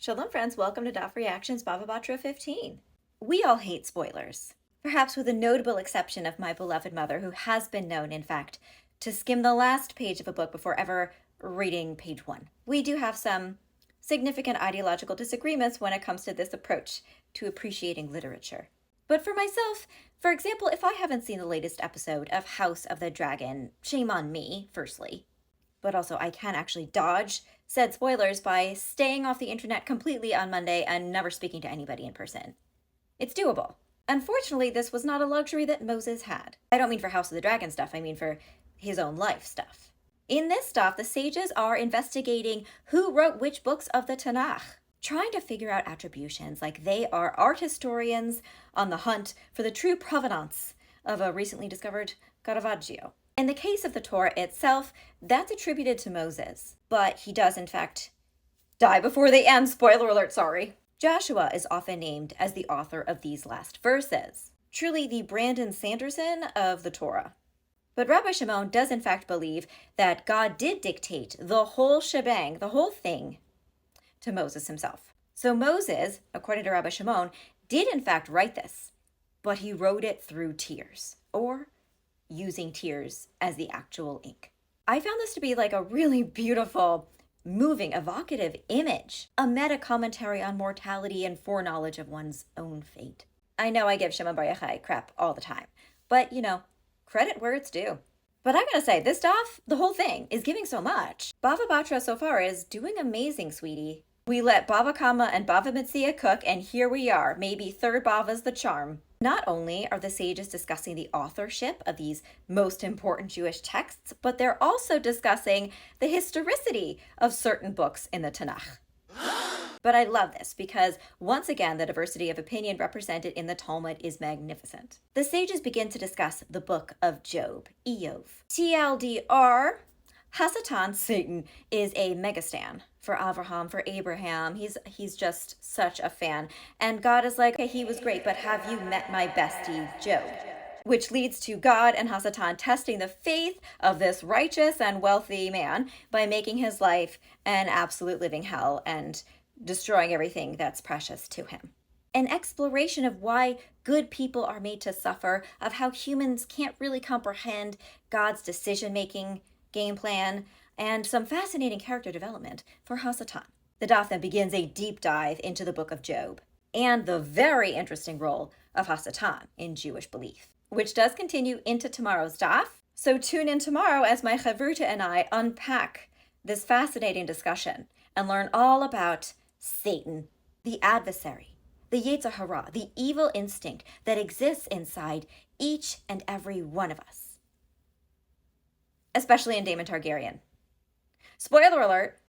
Shalom, friends. Welcome to Daf Reactions Bava Batra 15. We all hate spoilers, perhaps with a notable exception of my beloved mother, who has been known, in fact, to skim the last page of a book before ever reading page one. We do have some significant ideological disagreements when it comes to this approach to appreciating literature. But for myself, for example, if I haven't seen the latest episode of House of the Dragon, shame on me, firstly. But also, I can actually dodge said spoilers by staying off the internet completely on Monday and never speaking to anybody in person. It's doable. Unfortunately, this was not a luxury that Moses had. I don't mean for House of the Dragon stuff, I mean for his own life stuff. In this stuff, the sages are investigating who wrote which books of the Tanakh, trying to figure out attributions like they are art historians on the hunt for the true provenance of a recently discovered Caravaggio. In the case of the Torah itself, that's attributed to Moses, but he does in fact die before they end. Spoiler alert, sorry. Joshua is often named as the author of these last verses, truly the Brandon Sanderson of the Torah. But Rabbi Shimon does in fact believe that God did dictate the whole shebang, the whole thing, to Moses himself. So Moses, according to Rabbi Shimon, did in fact write this, but he wrote it through tears, or using tears as the actual ink. I found this to be like a really beautiful, moving, evocative image, a meta commentary on mortality and foreknowledge of one's own fate. I know I give Shimon Bar Yochai crap all the time, but credit where it's due. But I'm gonna say, this stuff, the whole thing, is giving so much. Bava Batra so far is doing amazing, sweetie. We let Bava Kama and Bava Metzia cook, and here we are. Maybe third Bava's the charm. Not only are the sages discussing the authorship of these most important Jewish texts, but they're also discussing the historicity of certain books in the Tanakh. But I love this because, once again, the diversity of opinion represented in the Talmud is magnificent. The sages begin to discuss the book of Job, Eov. TLDR, Hasatan, Satan, is a megastan for Avraham, for Abraham. He's just such a fan. And God is like, okay, he was great, but have you met my bestie, Job? Which leads to God and Hasatan testing the faith of this righteous and wealthy man by making his life an absolute living hell and destroying everything that's precious to him. An exploration of why good people are made to suffer, of how humans can't really comprehend God's decision-making game plan, and some fascinating character development for Hasatan. The daf then begins a deep dive into the book of Job and the very interesting role of Hasatan in Jewish belief, which does continue into tomorrow's daf. So tune in tomorrow as my chavruta and I unpack this fascinating discussion and learn all about Satan, the adversary, the Yetzer Hara, the evil instinct that exists inside each and every one of us, especially in Daemon Targaryen. Spoiler alert,